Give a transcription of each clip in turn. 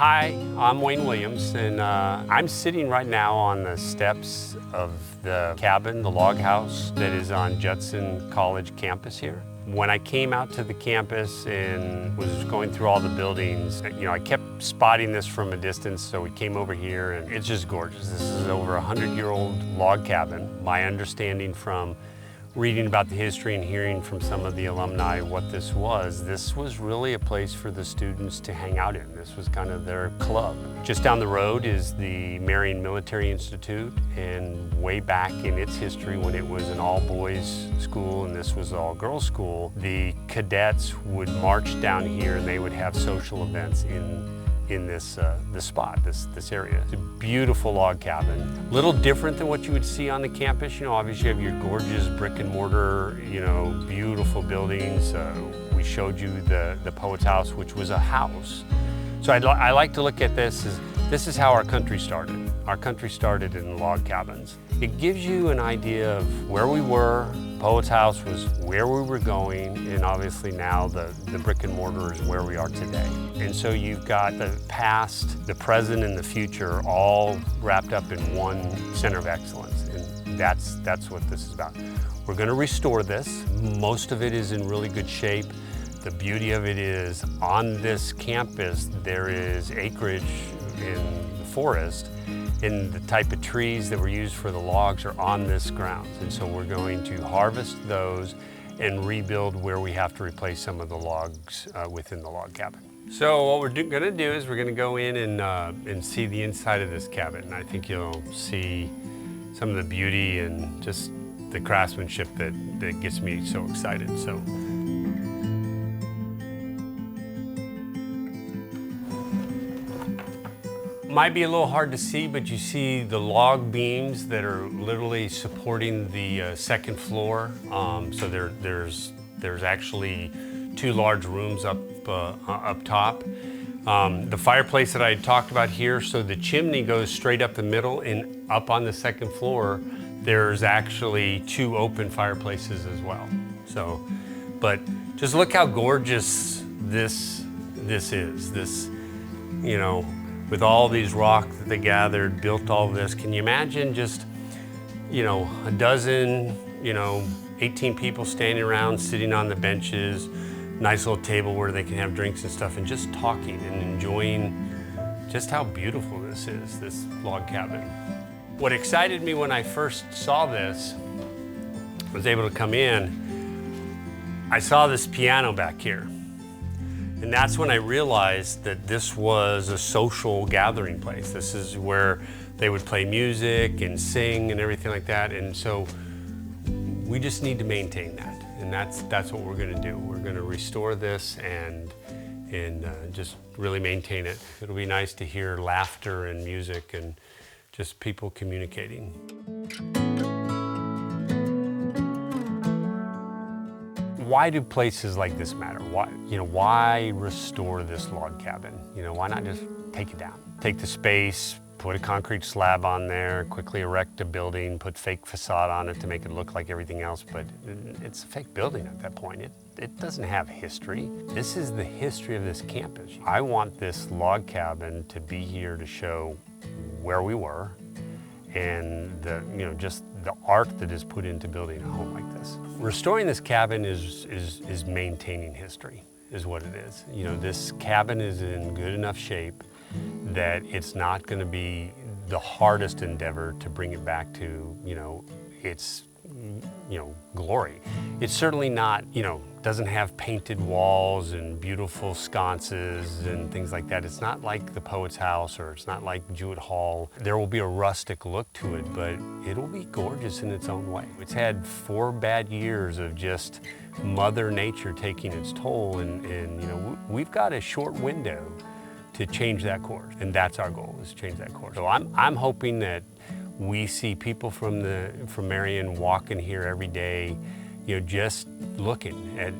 Hi, I'm Wayne Williams, and I'm sitting right now on the steps of the cabin, the log house that is on Judson College campus here. When I came out to the campus and was going through all the buildings, I kept spotting this from a distance, so we came over here and it's just gorgeous. This is over a 100-year-old log cabin. My understanding from reading about the history and hearing from some of the alumni what this was really a place for the students to hang out in. This was kind of their club. Just down the road is the Marion Military Institute, and way back in its history when it was an all-boys school and this was an all-girls school, the cadets would march down here and they would have social events in this spot, this area. It's a beautiful log cabin. A little different than what you would see on the campus. Obviously you have your gorgeous brick and mortar, beautiful buildings. We showed you the Poet's House, which was a house. So I like to look at this as, this is how our country started. Our country started in log cabins. It gives you an idea of where we were. Poet's House was where we were going, and obviously now the brick and mortar is where we are today. And so you've got the past, the present, and the future all wrapped up in one center of excellence, and that's what this is about. We're going to restore this. Most of it is in really good shape. The beauty of it is on this campus there is acreage in the forest, and the type of trees that were used for the logs are on this grounds. And so we're going to harvest those and rebuild where we have to replace some of the logs within the log cabin. So what we're going to do is we're going to go in and see the inside of this cabin. And I think you'll see some of the beauty and just the craftsmanship that gets me so excited. So. Might be a little hard to see, but you see the log beams that are literally supporting the second floor. So there's actually two large rooms up top. The fireplace that I had talked about here, so the chimney goes straight up the middle, and up on the second floor there's actually two open fireplaces as well. So, but just look how gorgeous this is. This, with all these rocks that they gathered, built all of this. Can you imagine just, a dozen, 18 people standing around, sitting on the benches, nice little table where they can have drinks and stuff, and just talking and enjoying just how beautiful this is, this log cabin. What excited me when I first saw this, was able to come in, I saw this piano back here. And that's when I realized that this was a social gathering place. This is where they would play music and sing and everything like that. And so we just need to maintain that. And that's what we're gonna do. We're gonna restore this and just really maintain it. It'll be nice to hear laughter and music and just people communicating. Why do places like this matter? Why restore this log cabin? Why not just take it down? Take the space, put a concrete slab on there, quickly erect a building, put fake facade on it to make it look like everything else, but it's a fake building at that point. It doesn't have history. This is the history of this campus. I want this log cabin to be here to show where we were and just the art that is put into building a home like this. Restoring this cabin is maintaining history, is what it is. This cabin is in good enough shape that it's not going to be the hardest endeavor to bring it back to, its, glory. It's certainly not, doesn't have painted walls and beautiful sconces and things like that. It's not like the Poet's House, or it's not like Jewett Hall. There will be a rustic look to it, but it'll be gorgeous in its own way. It's had 4 bad years of just Mother Nature taking its toll, and we've got a short window to change that course, and that's our goal, is to change that course. So I'm hoping that we see people from Marion walking here every day, just looking at,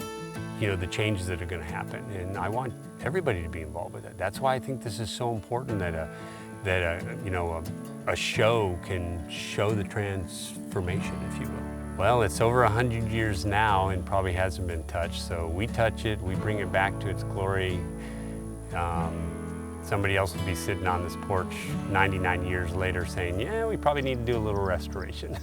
the changes that are going to happen. And I want everybody to be involved with it. That's why I think this is so important that a show can show the transformation, if you will. Well, it's over 100 years now and probably hasn't been touched. So we touch it, we bring it back to its glory. somebody else would be sitting on this porch 99 years later saying, yeah, we probably need to do a little restoration.